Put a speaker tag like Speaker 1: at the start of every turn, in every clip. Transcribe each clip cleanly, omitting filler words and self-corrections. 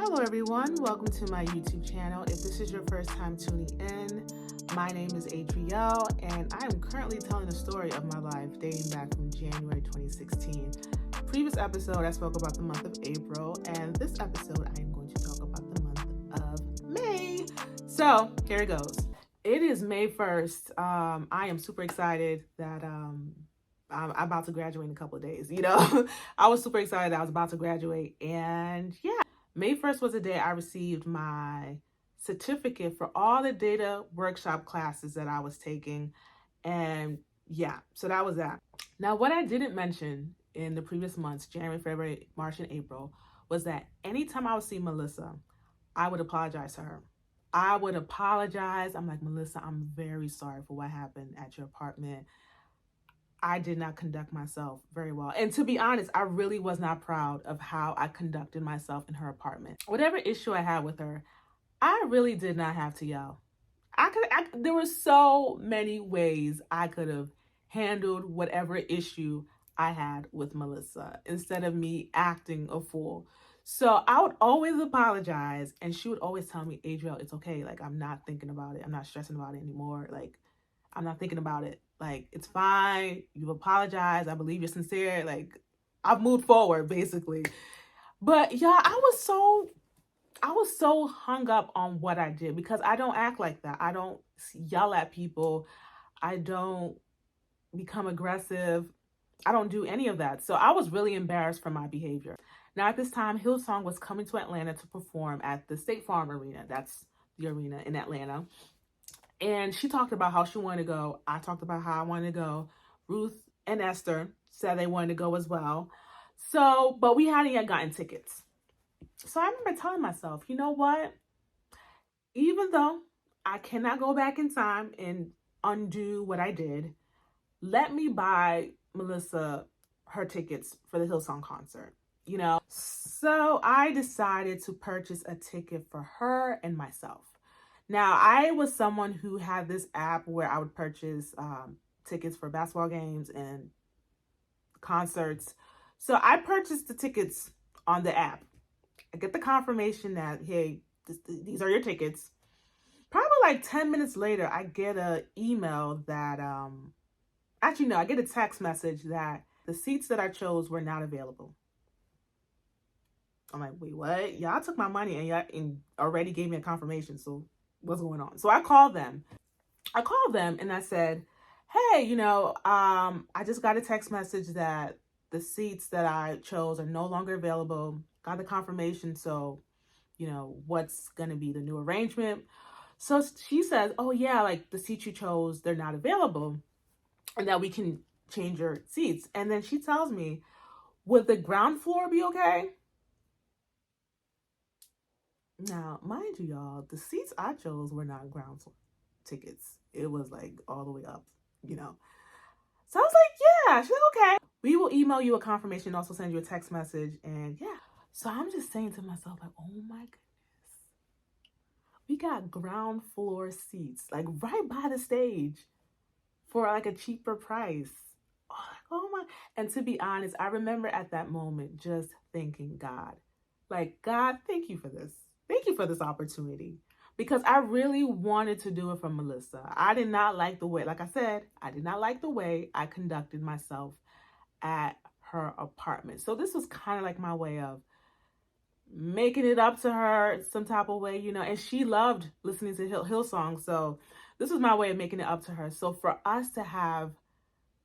Speaker 1: Hello everyone, welcome to my YouTube channel. If this is your first time tuning in, my name is Adrielle and I am currently telling the story of my life dating back from January 2016. Previous episode I spoke about the month of April, and this episode I am going to talk about the month of May. So here it goes. It is May 1st. I am super excited that I'm about to graduate in a couple of days. I was super excited that I was about to graduate, and yeah. May 1st was the day I received my certificate for all the data workshop classes that I was taking. And yeah, so that was that. Now, what I didn't mention in the previous months, January, February, March, and April, was that anytime I would see Melissa, I would apologize to her. I would apologize. I'm like, Melissa, I'm very sorry for what happened at your apartment. I did not conduct myself very well. And to be honest, I really was not proud of how I conducted myself in her apartment. Whatever issue I had with her, I really did not have to yell. There were so many ways I could have handled whatever issue I had with Melissa instead of me acting a fool. So I would always apologize, and she would always tell me, Adrielle, it's okay. Like, I'm not thinking about it. I'm not stressing about it anymore. Like, I'm not thinking about it. Like, it's fine. You've apologized. I believe you're sincere. Like, I've moved forward, basically. But yeah, I was so hung up on what I did because I don't act like that. I don't yell at people. I don't become aggressive. I don't do any of that. So I was really embarrassed for my behavior. Now, at this time, Hillsong was coming to Atlanta to perform at the State Farm Arena. That's the arena in Atlanta. And she talked about how she wanted to go. I talked about how I wanted to go. Ruth and Esther said they wanted to go as well. So, but we hadn't yet gotten tickets. So I remember telling myself, you know what? Even though I cannot go back in time and undo what I did, let me buy Melissa her tickets for the Hillsong concert, So I decided to purchase a ticket for her and myself. Now, I was someone who had this app where I would purchase tickets for basketball games and concerts. So I purchased the tickets on the app. I get the confirmation that, hey, these are your tickets. Probably like 10 minutes later, I get an email that, I get a text message that the seats that I chose were not available. I'm like, wait, what? Y'all took my money and y'all already gave me a confirmation. So what's going on? So I called them and I said, hey, I just got a text message that the seats that I chose are no longer available. Got the confirmation. So, what's going to be the new arrangement? So she says, oh yeah, like the seats you chose, they're not available and that we can change your seats. And then she tells me, would the ground floor be okay? Now, mind you, y'all, the seats I chose were not ground floor tickets. It was like all the way up, So I was like, yeah. She's like, okay. We will email you a confirmation and also send you a text message. And yeah. So I'm just saying to myself, like, oh my goodness. We got ground floor seats, like right by the stage for like a cheaper price. Oh my. And to be honest, I remember at that moment just thanking God. Like, God, thank you for this. Thank you for this opportunity, because I really wanted to do it for Melissa. I did not like the way, like I said, I did not like the way I conducted myself at her apartment. So this was kind of like my way of making it up to her some type of way, and she loved listening to Hillsong. So this was my way of making it up to her. So for us to have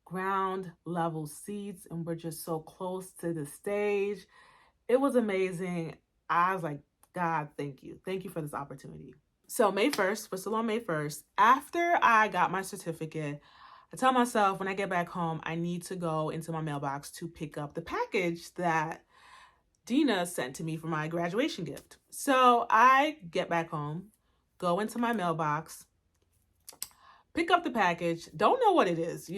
Speaker 1: ground level seats and we're just so close to the stage, it was amazing. I was like, God, thank you. Thank you for this opportunity. So May 1st, we're still on May 1st. After I got my certificate, I tell myself when I get back home, I need to go into my mailbox to pick up the package that Dina sent to me for my graduation gift. So I get back home, go into my mailbox, pick up the package, don't know what it is,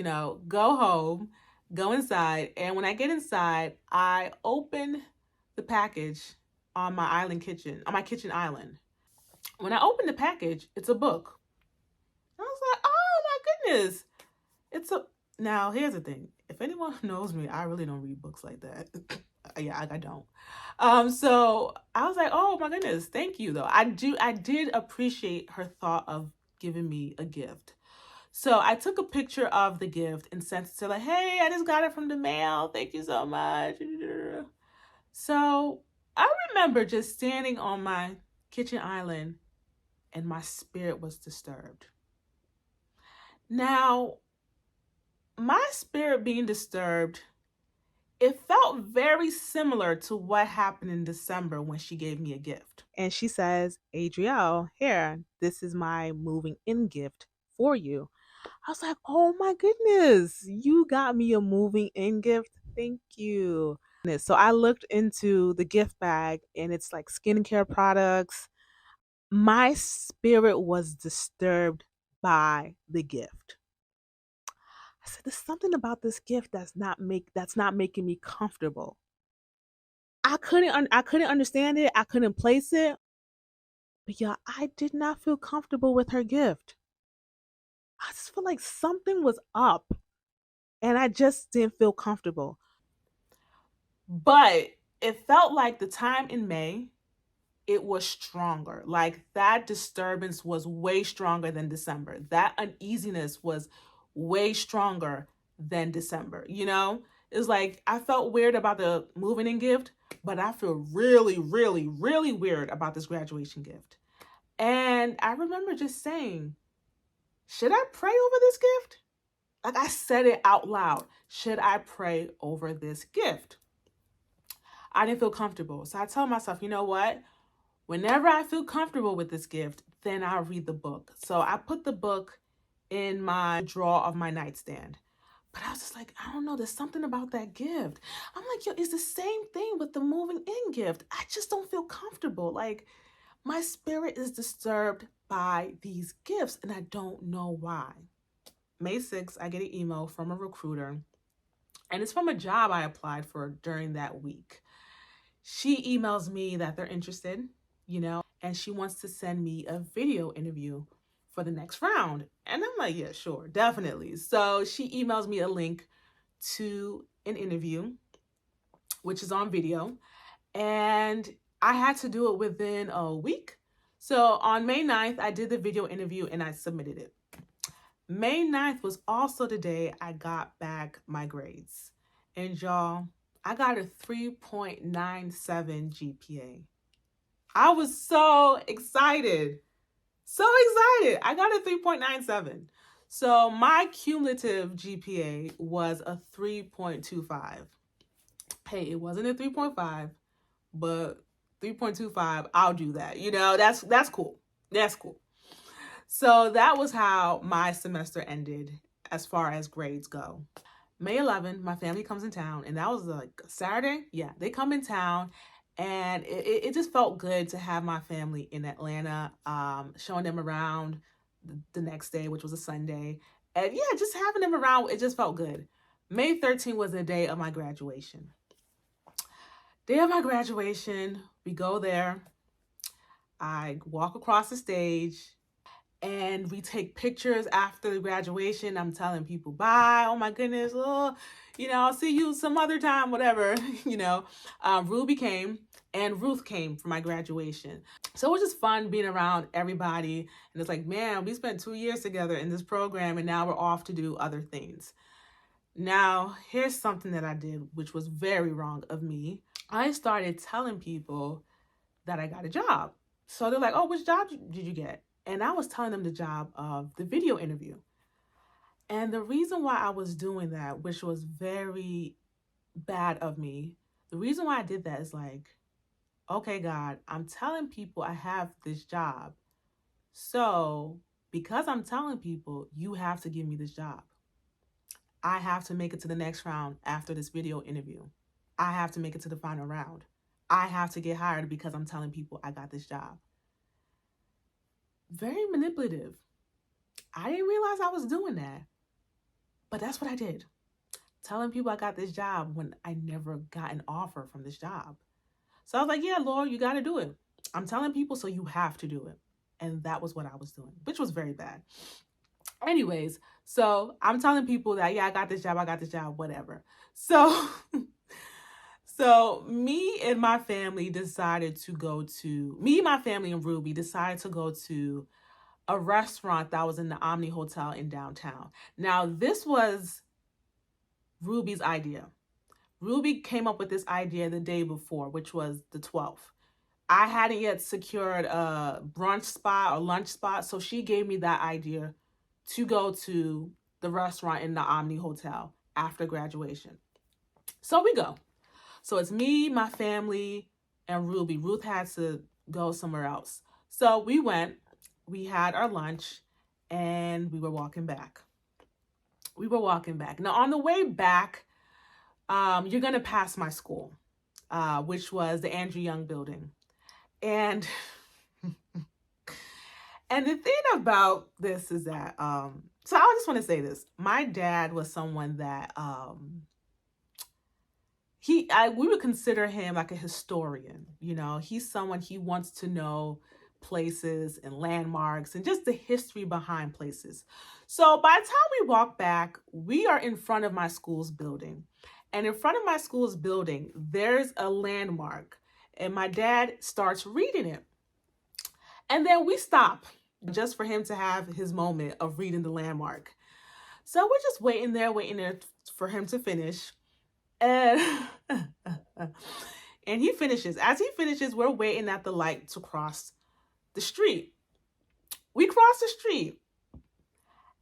Speaker 1: go home, go inside. And when I get inside, I open the package on my kitchen island. When I open the package, it's a book. I was like, oh my goodness. Now here's the thing. If anyone knows me, I really don't read books like that. I don't. So I was like, oh my goodness, thank you though. I did appreciate her thought of giving me a gift. So I took a picture of the gift and sent it to her, like, hey, I just got it from the mail. Thank you so much. So I remember just standing on my kitchen island and my spirit was disturbed. Now, my spirit being disturbed, it felt very similar to what happened in December when she gave me a gift. And she says, Adrielle, here, this is my moving in gift for you. I was like, oh my goodness, you got me a moving in gift. Thank you. So I looked into the gift bag and it's like skincare products. My spirit was disturbed by the gift. I said, there's something about this gift that's not making me comfortable. I couldn't understand it. I couldn't place it. But yeah, I did not feel comfortable with her gift. I just feel like something was up and I just didn't feel comfortable. But it felt like the time in May, it was stronger. Like that disturbance was way stronger than December. That uneasiness was way stronger than December. You know, it's like I felt weird about the moving in gift, but I feel really, really, really weird about this graduation gift. And I remember just saying, should I pray over this gift? Like I said it out loud. Should I pray over this gift? I didn't feel comfortable. So I told myself, you know what? Whenever I feel comfortable with this gift, then I'll read the book. So I put the book in my drawer of my nightstand. But I was just like, I don't know, there's something about that gift. I'm like, yo, it's the same thing with the moving in gift. I just don't feel comfortable. Like my spirit is disturbed by these gifts and I don't know why. May 6th, I get an email from a recruiter and it's from a job I applied for during that week. She emails me that they're interested, you know, and she wants to send me a video interview for the next round. And I'm like, yeah, sure, definitely. So she emails me a link to an interview, which is on video. And I had to do it within a week. So on May 9th, I did the video interview and I submitted it. May 9th was also the day I got back my grades. And y'all, I got a 3.97 GPA. I was so excited. So excited. I got a 3.97. So my cumulative GPA was a 3.25. Hey, it wasn't a 3.5, but 3.25, I'll do that. You know, that's cool. That's cool. So that was how my semester ended as far as grades go. May 11th, my family comes in town, and that was like Saturday. Yeah, they come in town, and it just felt good to have my family in Atlanta, showing them around the next day, which was a Sunday. And yeah, just having them around, it just felt good. May 13th was the day of my graduation. Day of my graduation, we go there. I walk across the stage. And we take pictures after the graduation. I'm telling people, bye. Oh my goodness. Oh, you know, I'll see you some other time, whatever, you know. Ruby came and Ruth came for my graduation. So it was just fun being around everybody. And it's like, man, we spent 2 years together in this program and now we're off to do other things. Now, here's something that I did, which was very wrong of me. I started telling people that I got a job. So they're like, oh, which job did you get? And I was telling them the job of the video interview. And the reason why I was doing that, which was very bad of me, the reason why I did that is like, okay, God, I'm telling people I have this job. So because I'm telling people, you have to give me this job. I have to make it to the next round after this video interview. I have to make it to the final round. I have to get hired because I'm telling people I got this job. Very manipulative. I didn't realize I was doing that, but that's what I did. Telling people I got this job when I never got an offer from this job. So I was like, yeah, Lord, you got to do it. I'm telling people, so you have to do it. And that was what I was doing, which was very bad. Anyways, so I'm telling people that, yeah, I got this job, whatever. So So me and my family my family and Ruby decided to go to a restaurant that was in the Omni Hotel in downtown. Now, this was Ruby's idea. Ruby came up with this idea the day before, which was the 12th. I hadn't yet secured a brunch spot or lunch spot, so she gave me that idea to go to the restaurant in the Omni Hotel after graduation. So we go. So it's me, my family, and Ruby. Ruth had to go somewhere else. So we went, we had our lunch, and we were walking back. Now, on the way back, you're going to pass my school, which was the Andrew Young building. And and the thing about this is that, so I just want to say this. My dad was someone that, we would consider him like a historian. You know, he's someone, he wants to know places and landmarks and just the history behind places. So by the time we walk back, we are in front of my school's building. And in front of my school's building, there's a landmark. And my dad starts reading it. And then we stop just for him to have his moment of reading the landmark. So we're just waiting there for him to finish. And and he finishes. As he finishes, we're waiting at the light to cross the street. We cross the street.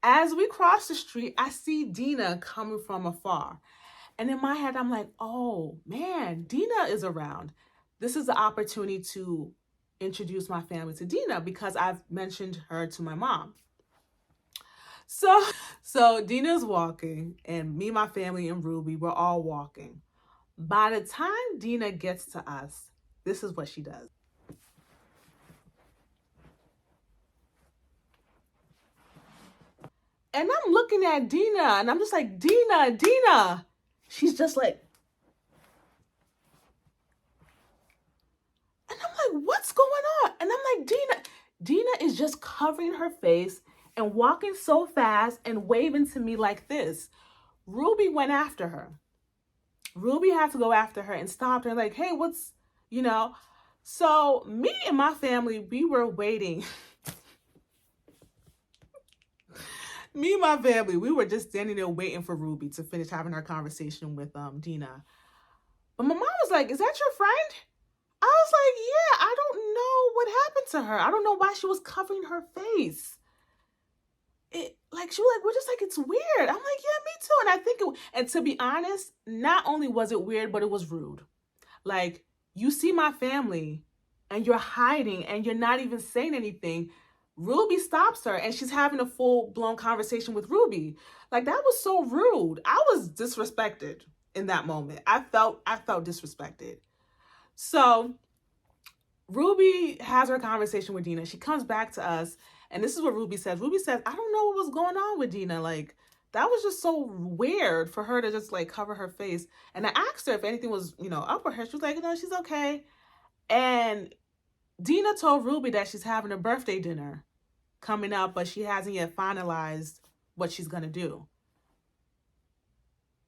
Speaker 1: As we cross the street, I see Dina coming from afar. And in my head, I'm like, oh man, Dina is around. This is the opportunity to introduce my family to Dina because I've mentioned her to my mom. So Dina's walking, and me, my family, and Ruby, we're all walking. By the time Dina gets to us, this is what she does. And I'm looking at Dina, and I'm just like, Dina. She's just like, and I'm like, what's going on? And I'm like, Dina is just covering her face and walking so fast and waving to me like this. Ruby went after her. Ruby had to go after her and stopped her like, hey, what's, you know? So me and my family, we were waiting. Me and my family, we were just standing there waiting for Ruby to finish having her conversation with Dina. But my mom was like, is that your friend? I was like, yeah, I don't know what happened to her. I don't know why she was covering her face. She was like, we're just like, it's weird. I'm like, yeah, me too. And to be honest, not only was it weird, but it was rude. Like, you see my family and you're hiding and you're not even saying anything. Ruby stops her and she's having a full-blown conversation with Ruby. Like, that was so rude. I was disrespected in that moment. I felt disrespected. So Ruby has her conversation with Dina. She comes back to us, and this is what Ruby says. Ruby says, I don't know what was going on with Dina. Like, that was just so weird for her to just like cover her face. And I asked her if anything was, up with her. She was like, no, she's okay. And Dina told Ruby that she's having a birthday dinner coming up, but she hasn't yet finalized what she's going to do.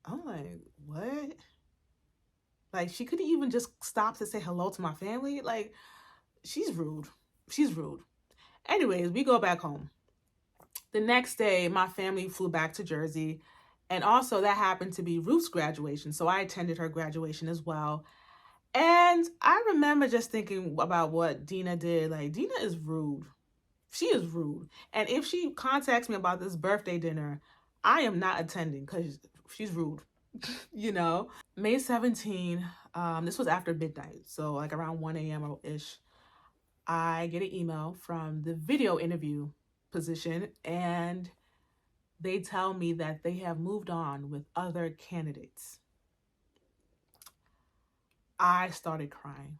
Speaker 1: I'm like, what? Like, she couldn't even just stop to say hello to my family? Like, she's rude. Anyways, we go back home. The next day, my family flew back to Jersey. And also, that happened to be Ruth's graduation. So I attended her graduation as well. And I remember just thinking about what Dina did. Like, Dina is rude. She is rude. And if she contacts me about this birthday dinner, I am not attending because she's rude. May 17, this was after midnight. So like around 1 a.m.-ish, I get an email from the video interview position, and they tell me that they have moved on with other candidates. I started crying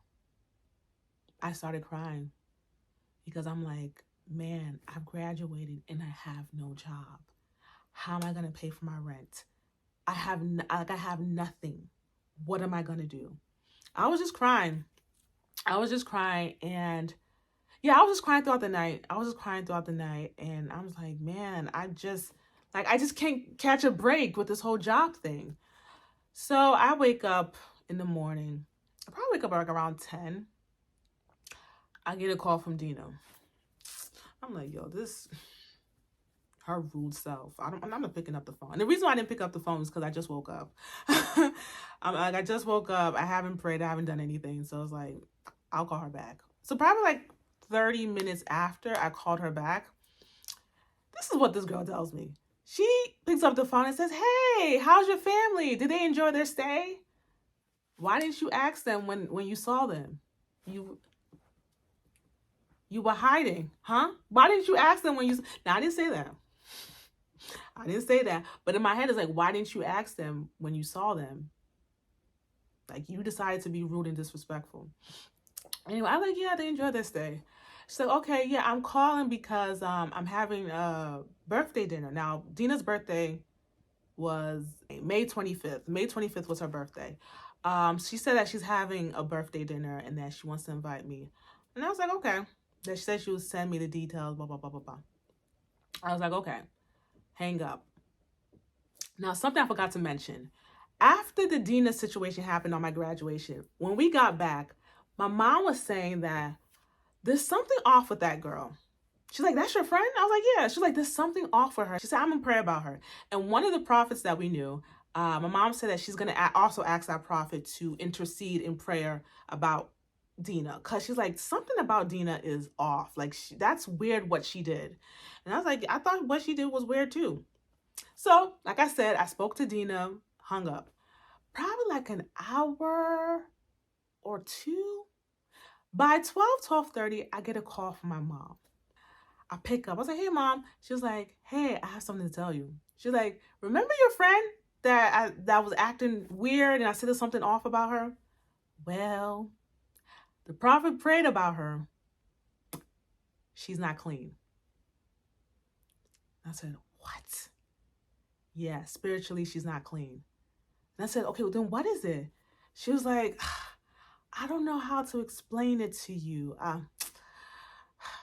Speaker 1: because I'm like, man, I've graduated and I have no job. How am I going to pay for my rent? I have nothing. What am I going to do? I was just crying. And yeah, I was just crying throughout the night. And I was like, man, I just can't catch a break with this whole job thing. So I wake up in the morning. I probably wake up like around 10. I get a call from Dina. I'm like, yo, this, her rude self. I'm not picking up the phone. And the reason why I didn't pick up the phone is because I just woke up. I just woke up. I haven't prayed. I haven't done anything. So I was like, I'll call her back. So probably like 30 minutes after I called her back, this is what this girl tells me. She picks up the phone and says, hey, how's your family? Did they enjoy their stay? Why didn't you ask them when you saw them? You were hiding, huh? Why didn't you ask them when you... Now, I didn't say that. I didn't say that. But in my head, it's like, why didn't you ask them when you saw them? Like, you decided to be rude and disrespectful. Anyway, I'm like, yeah, they enjoyed their stay. She's like, okay, yeah, I'm calling because I'm having a birthday dinner. Now, Dina's birthday was May 25th. May 25th was her birthday. She said that she's having a birthday dinner and that she wants to invite me. And I was like, okay. That she said she would send me the details, blah, blah, blah, blah, blah. I was like, okay, hang up. Now, something I forgot to mention. After the Dina situation happened on my graduation, when we got back, my mom was saying that there's something off with that girl. She's like, that's your friend? I was like, yeah. She's like, there's something off with her. She said, I'm going to pray about her. And one of the prophets that we knew, my mom said that she's going to also ask that prophet to intercede in prayer about Dina, because she's like, something about Dina is off. Like, that's weird what she did. And I was like, I thought what she did was weird too. So, like I said, I spoke to Dina, hung up. Probably like an hour or two. By 12:30, I get a call from my mom. I pick up. I was like, hey, Mom. She was like, hey, I have something to tell you. She's like, remember your friend that was acting weird and I said there's something off about her? Well, the prophet prayed about her. She's not clean. I said, what? Yeah, spiritually, she's not clean. And I said, okay, well, then what is it? She was like, I don't know how to explain it to you.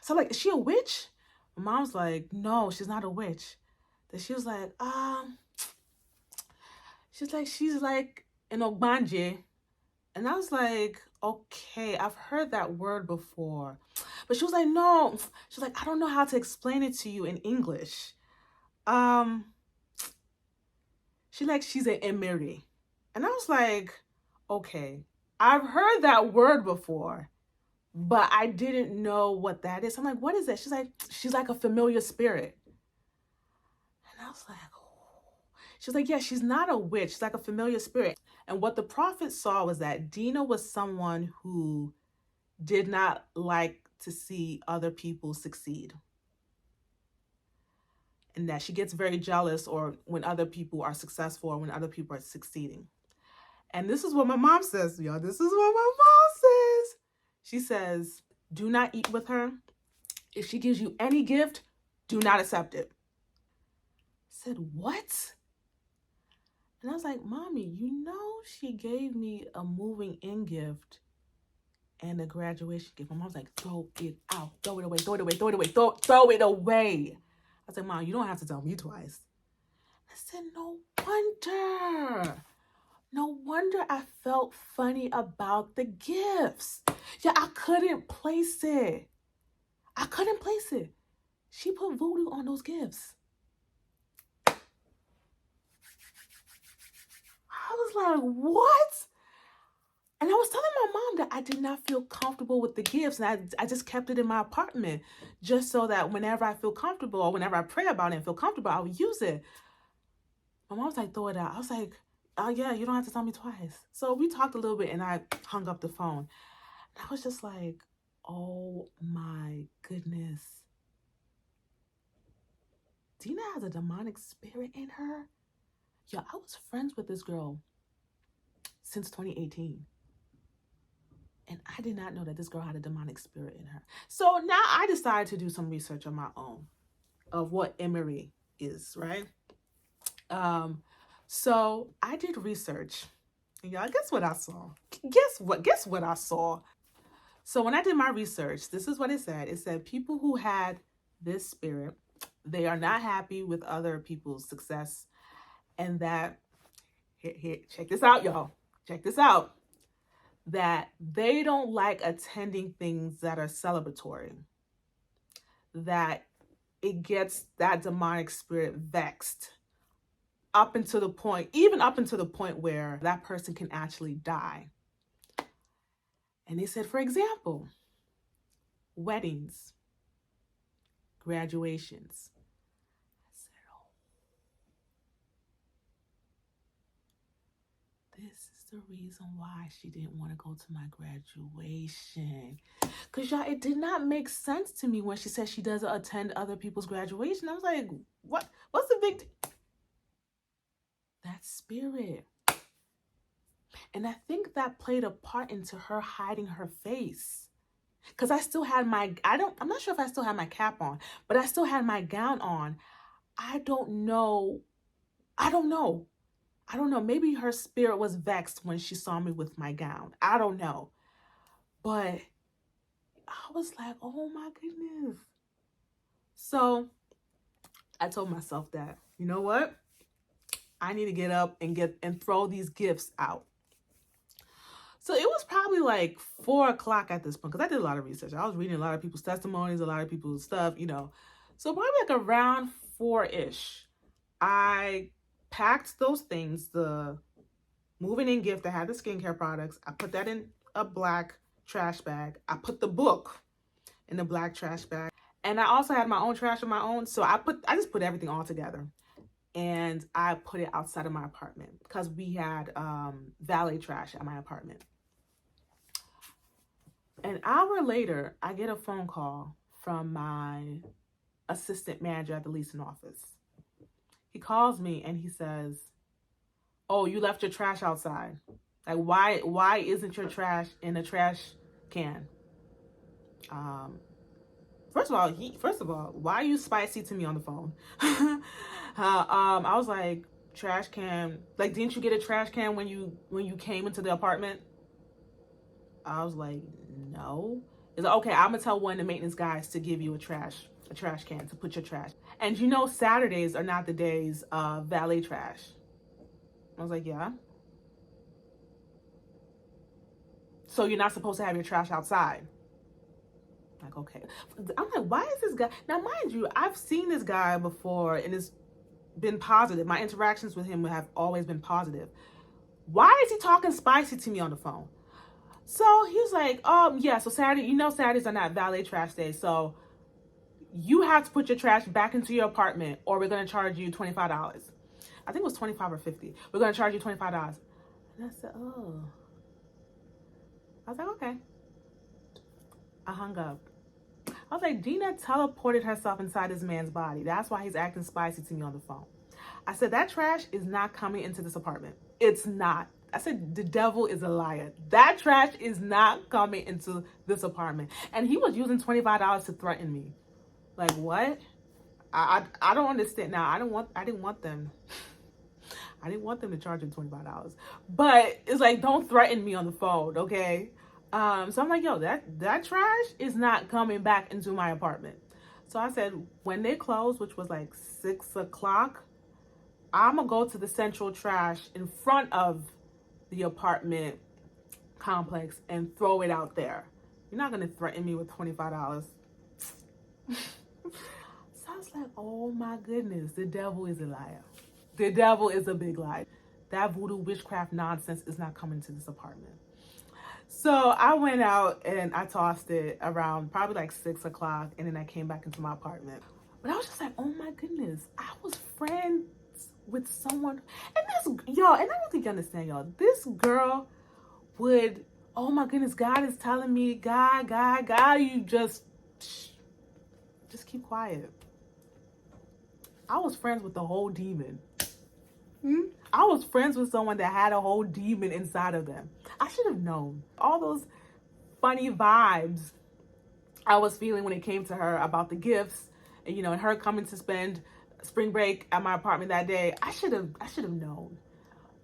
Speaker 1: So like, is she a witch? My mom's like, no, she's not a witch. Then she was like, she's like an ogbanje. And I was like, okay, I've heard that word before. But she was like, no. She's like, I don't know how to explain it to you in English. She's an emiri. And I was like, okay, I've heard that word before, but I didn't know what that is. I'm like, what is that? She's like a familiar spirit. And I was like, oh. She's like, yeah, she's not a witch. She's like a familiar spirit. And what the prophet saw was that Dina was someone who did not like to see other people succeed. And that she gets very jealous or when other people are successful or when other people are succeeding. And this is what my mom says, y'all. This is what my mom says. She says, do not eat with her. If she gives you any gift, do not accept it. I said, what? And I was like, Mommy, you know she gave me a moving in gift and a graduation gift. My mom's like, throw it out. Throw it away. Throw it away. Throw it away. Throw it away. I said, Mom, you don't have to tell me twice. I said, no wonder. No wonder I felt funny about the gifts. Yeah, I couldn't place it. She put voodoo on those gifts. I was like, what? And I was telling my mom that I did not feel comfortable with the gifts. And I just kept it in my apartment just so that whenever I feel comfortable or whenever I pray about it and feel comfortable, I would use it. My mom was like, throw it out. I was like, oh yeah, you don't have to tell me twice. So we talked a little bit and I hung up the phone. And I was just like, oh my goodness. Dina has a demonic spirit in her. Yeah, I was friends with this girl since 2018. And I did not know that this girl had a demonic spirit in her. So now I decided to do some research on my own of what Emery is, right? So I did research. And y'all, guess what I saw? Guess what I saw? So when I did my research, this is what it said. It said people who had this spirit, they are not happy with other people's success. And that, here, check this out, y'all. check this out, that they don't like attending things that are celebratory, that it gets that demonic spirit vexed even up into the point where that person can actually die. And they said, for example, weddings, graduations. I said, oh, this is the reason why she didn't want to go to my graduation. Because y'all, it did not make sense to me when she said she doesn't attend other people's graduation. I was like, what? What's the big deal? That spirit. And I think that played a part into her hiding her face. Because I still had I'm not sure if I still had my cap on, but I still had my gown on. I don't know. Maybe her spirit was vexed when she saw me with my gown. I don't know. But I was like, oh my goodness. So I told myself that, you know what? I need to get up and throw these gifts out. So it was probably like 4 o'clock at this point, because I did a lot of research. I was reading a lot of people's testimonies, a lot of people's stuff, So probably like around 4-ish, I packed those things, the moving in gift that had the skincare products. I put that in a black trash bag. I put the book in the black trash bag. And I also had my own trash of my own. So I just put everything all together. And I put it outside of my apartment because we had valet trash at my apartment. An hour later, I get a phone call from my assistant manager at the leasing office. He calls me and he says, oh, you left your trash outside. Like, why isn't your trash in a trash can? First of all, why are you spicy to me on the phone? I was like, trash can. Like, didn't you get a trash can when you came into the apartment? I was like, no. He's like, okay, I'm gonna tell one of the maintenance guys to give you a trash can to put your trash. And Saturdays are not the days of valet trash. I was like, yeah. So you're not supposed to have your trash outside. Like, okay. I'm like, why is this guy? Now, mind you, I've seen this guy before and it's been positive. My interactions with him have always been positive. Why is he talking spicy to me on the phone? So he was like, yeah, so Saturday, Saturdays are not valet trash days. So you have to put your trash back into your apartment or we're going to charge you $25. I think it was $25 or $50. We're going to charge you $25. And I said, oh. I was like, okay. I hung up. I was like, Dina teleported herself inside this man's body. That's why he's acting spicy to me on the phone. I said, that trash is not coming into this apartment. It's not. I said, the devil is a liar. That trash is not coming into this apartment. And he was using $25 to threaten me. Like, what? I don't understand. Now, I didn't want them. I didn't want them to charge him $25. But it's like, don't threaten me on the phone, okay? So I'm like, yo, that trash is not coming back into my apartment. So I said, when they close, which was like 6 o'clock, I'm going to go to the central trash in front of the apartment complex and throw it out there. You're not going to threaten me with $25. So I was like, oh my goodness, the devil is a liar. The devil is a big lie. That voodoo witchcraft nonsense is not coming to this apartment. So I went out and I tossed it around probably like 6 o'clock, and then I came back into my apartment. But I was just like, oh my goodness, I was friends with someone, and y'all, and I don't think you understand, y'all. This girl would, oh my goodness, God is telling me, God, you just keep quiet. I was friends with the whole demon. I was friends with someone that had a whole demon inside of them. I should have known. All those funny vibes I was feeling when it came to her about the gifts, and and her coming to spend spring break at my apartment that day. I should have known.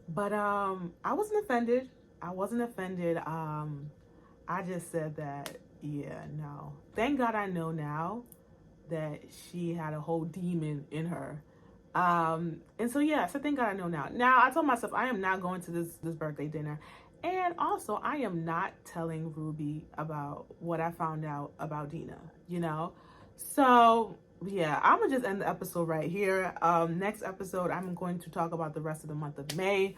Speaker 1: But I wasn't offended. I just said that, yeah, no. Thank God I know now that she had a whole demon in her. And so yeah, so thank God I know now. Now I told myself I am not going to this birthday dinner. And also I am not telling Ruby about what I found out about Dina, you know? So yeah, I'm gonna just end the episode right here. Next episode, I'm going to talk about the rest of the month of May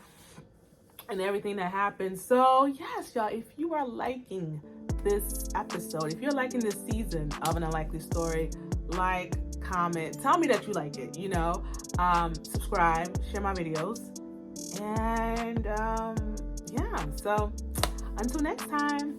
Speaker 1: and everything that happened. So yes, y'all, if you are liking this episode, if you're liking this season of An Unlikely Story, like, comment, tell me that you like it, you know, subscribe, share my videos, and yeah, so until next time.